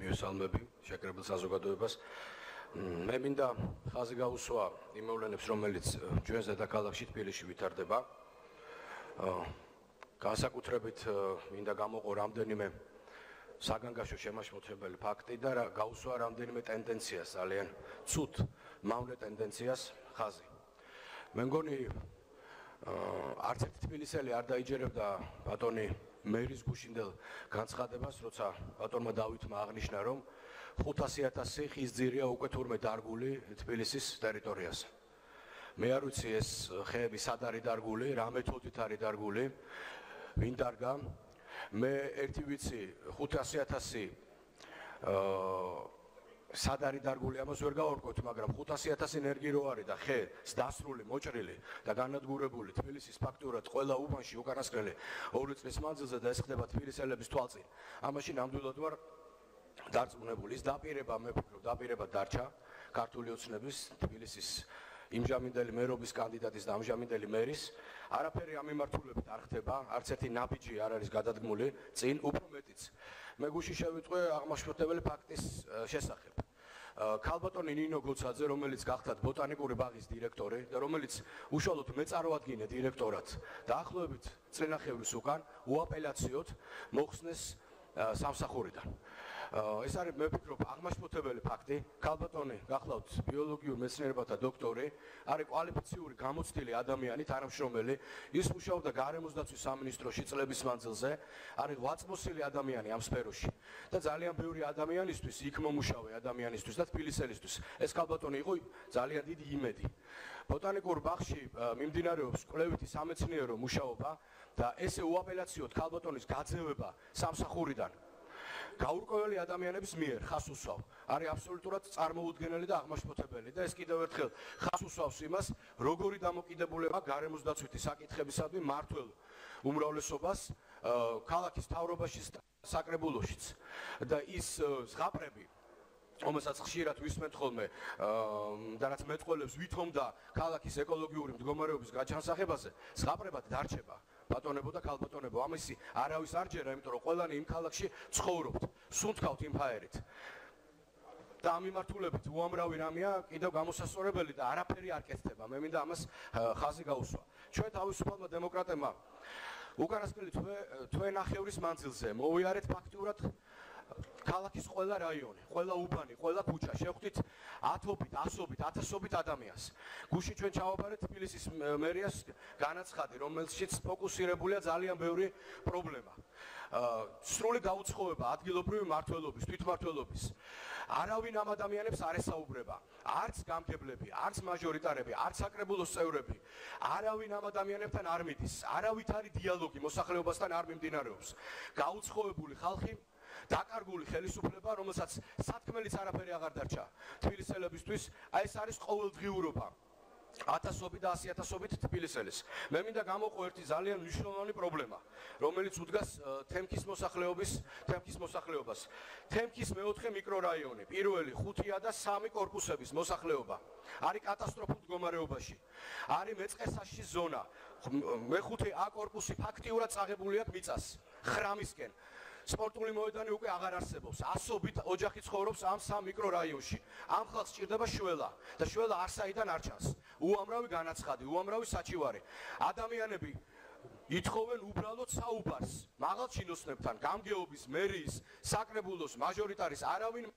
მიესალმები შეკრებილ საზოგადოებას. მე მინდა ხაზი გაუსვა იმ მოვლენებს, რომელიც ჩვენს დედაქალაქში თბილისში ვითარდება. განსაკუთრებით მინდა გამოყო რამდენიმე საგანგაშო შემაშფოთებელი ფაქტი და გაუსვა რამდენიმე ტენდენციას, ძალიან ცუდ მავნე ტენდენციას ხაზი. მე მგონი არც ერთი თბილისელი არ დაიჯერებდა ბატონი მერის გუშინდელ განცხადებას, როცა ბატონმა დავითმა აღნიშნა, რომ 500.000 ხიზძირია უკვე თურმე დარგული თბილისის ტერიტორიაზე. მე არ ვიცი ეს ხეები სად არის დარგული, რა მეთოდით არის დარგული, ვინ დარგა. მე ერთი ვიცი 500.000 სად არის დარგული, ამას ვერ გავარკვევთ, მაგრამ 500.000 ენერგი რო არის და ხე დასრული, მოჭრილი და განადგურებული თბილისის ფაქტურად ყველა უბანში უკანასკნელი 2 წლის მანძილზე და ეს ხდება თბილისელების თვალწინ. ამაში ნამდვილად ვარ დარწმუნებული. ის დაპირება, მე ვფიქრობ, დაპირება დარჩა ქართული ოცნების თბილისის იმჟამინდელი მერობის კანდიდატის და ამჟამინდელი მერის. არაფერი ამ მიმართულებით არ ხდება, არც ერთი ნაბიჯი არ არის გადადგმული წინ, უფრო მეტიც. მე გუში შევიტყვე აღმაშფოთებელი ფაქტის შესახებ. ქალბატონი ნინო გოცაძე, რომელიც გახდათ ბოტანიკური ბაღის დირექტორი და რომელიც უშუალოდ მეწარმოადგინე დირექტორად დაახლოებით წლინახევრის უკან უაპელაციოდ მოხსნეს სამსახურიდან. ეს არის მე ვფიქრობ აღმაშფოთებელი ფაქტი. ქალბატონი გახლავთ ბიოლოგიურ მეცნიერებათა დოქტორი, არის კვალიფიციური გამოცდილი ადამიანი, თანამშრომელი. ის მუშაობდა გარემოს დაცვის სამინისტროში წლების მანძილზე, არის ვაწმოსილი ადამიანი ამ სფეროში და ძალიან ბევრი ადამიანისთვის, იქ მომუშავე ადამიანისთვის და თბილისელისთვის ეს ქალბატონი იყო ძალიან დიდი იმედი. ბოტანიკურ ბაღში მიმდინარეობს კვლევითი სამეცნიერო მუშაობა და ესე უაპელაციოდ ქალბატონის გაძევება სამსახურიდან გაურკვეველი ადამიანების მიერ ხას უსვავ. არის აბსოლუტურად წარმოუდგენელი და აღმაშფოთებელი და ეს კიდევ ერთხელ ხას უსვავს იმას, როგორი დამოკიდებულება გარემოს დაცვითი საკითხებისადმი მმართველ უმრავლესობას ქალაქის მთავრობაში საკრებულოშიც და ის ზღაპრები, რომელსაც ხშირად ვისმენთ ხოლმე და რაც მეტყველებს ვითომდა ქალაქის ეკოლოგიური მდგომარეობის გაჩანსახებაზე, ზღაპრებად დარჩება. ბატონებო და ქალბატონებო, ამისი არავის არ ჯერა, იმიტომ რომ ყველანი იმ ქალაქში ცხოვრობთ, სუნთქავთ იმ ჰაერით. და ამ მიმართულებით უამრავი რამეა კიდევ გამოსასწორებელი და არაფერი არ კეთდება. მე მინდა ამას ხაზი გაუსვა. ჩვენ თავისუფალმა დემოკრატებმა უკანასკნელი თვენახევრის მანძილზე მოვიარეთ ფაქტიურად ქალაქის ყველა რაიონი, ყველა უბანი, ყველა ქუჩა, შევხვდით ათობით, ასობით, ათასობით ადამიანს. გუშინ ჩვენ ჩავაბარეთ თბილისის მერიას განაცხადი, რომელშიც ფოკუსირებულია ძალიან ბევრი პრობლემა. სრული გაუცხოება ადგილობრივი მმართველობის, თვითმმართველობის. არავინ ამ ადამიანებს არ ესაუბრება. არც გამგებლები, არც მაჟორიტარები, არც საკრებულოს წევრები. არავინ ამ ადამიანებთან არ მიდის. არავითარი დიალოგი მოსახლეობასთან არ მიმდინარეობს. გაუცხოებული ხალხი, დაკარგული ხელისუფლება, რომელსაც სათქმელიც არაფერი აღარ დარჩა თბილისელებისთვის, აი ეს არის ყოველდღიურობა. ათასობით და 100.000-ობით თბილისელის. მე მინდა გამოყო ერთი ძალიან მნიშვნელოვანი პრობლემა, რომელიც უდგას თემქის მოსახლეობას. თემქის მეოთხე მიკრორაიონი, პირველი 5 და 3 კორპუსების მოსახლეობა არის კატასტროფულ მდგომარეობაში. არის მეწყერსაში ზონა. მე-5 A კორპუსი ფაქტიურად წაღებული აქვს მიწას, ხრამისკენ. სპორტული მოედანი უკვე აღარ არსებობს. ასობით ოჯახი ცხოვრობს ამ 3 მიკრორაიონში. ამ ხალხს სჭირდება შველა და შველა არსაიდან არ ჩანს. უამრავი განაცხადი, უამრავი საჩივარი. ადამიანები ითხოვენ უბრალოდ საუბარს. მაღალ ჩინოსნებთან, გამგეობის, მერიის, საკრებულოს, მაჟორიტარის არავინ